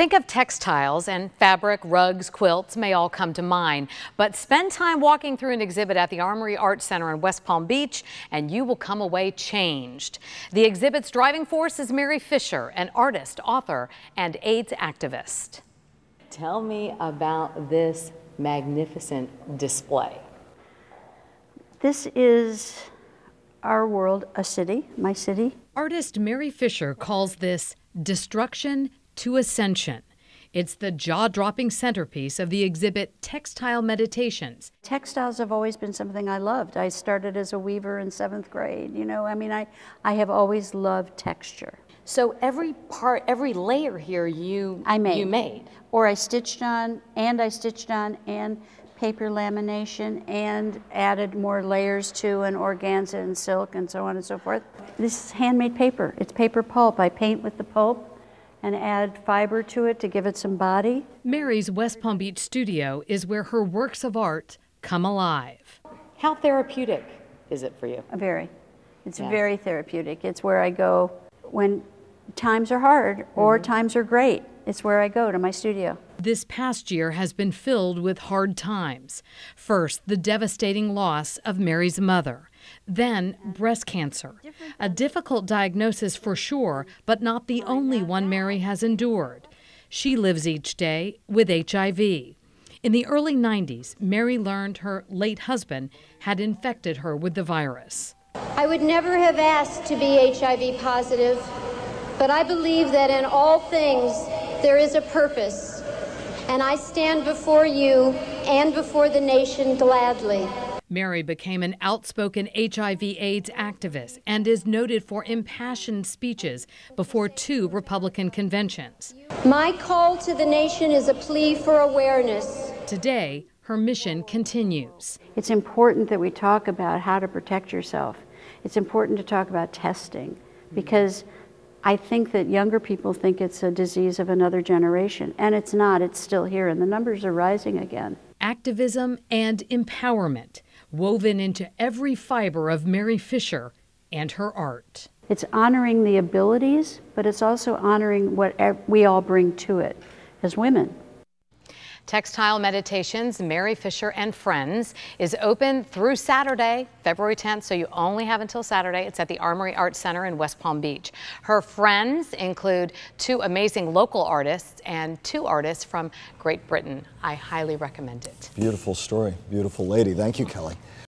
Think of textiles, and fabric, rugs, quilts may all come to mind, but spend time walking through an exhibit at the Armory Art Center in West Palm Beach and you will come away changed. The exhibit's driving force is Mary Fisher, an artist, author, and AIDS activist. Tell me about this magnificent display. This is our world, a city, my city. Artist Mary Fisher calls this destruction to ascension. It's the jaw-dropping centerpiece of the exhibit Textile Meditations. Textiles have always been something I loved. I started as a weaver in 7th grade. I have always loved texture. So every part, every layer here you made. Or I stitched on, and paper lamination, and added more layers to, and organza and silk and so on and so forth. This is handmade paper. It's paper pulp. I paint with the pulp and add fiber to it to give it some body. Mary's West Palm Beach studio is where her works of art come alive. How therapeutic is it for you? Very. It's very therapeutic. It's where I go when times are hard or times are great. It's where I go, to my studio. This past year has been filled with hard times. First, the devastating loss of Mary's mother. Then, breast cancer. A difficult diagnosis for sure, but not the only one Mary has endured. She lives each day with HIV. In the early 90s, Mary learned her late husband had infected her with the virus. I would never have asked to be HIV positive, but I believe that in all things there is a purpose, and I stand before you and before the nation gladly. Mary became an outspoken HIV/AIDS activist and is noted for impassioned speeches before 2 Republican conventions. My call to the nation is a plea for awareness. Today, her mission continues. It's important that we talk about how to protect yourself. It's important to talk about testing, because I think that younger people think it's a disease of another generation, and it's not. It's still here, and the numbers are rising again. Activism and empowerment woven into every fiber of Mary Fisher and her art. It's honoring the abilities, but it's also honoring what we all bring to it as women. Textile Meditations, Mary Fisher and Friends is open through Saturday, February 10th, so you only have until Saturday. It's at the Armory Art Center in West Palm Beach. Her friends include 2 amazing local artists and 2 artists from Great Britain. I highly recommend it. Beautiful story, beautiful lady. Thank you, Kelly.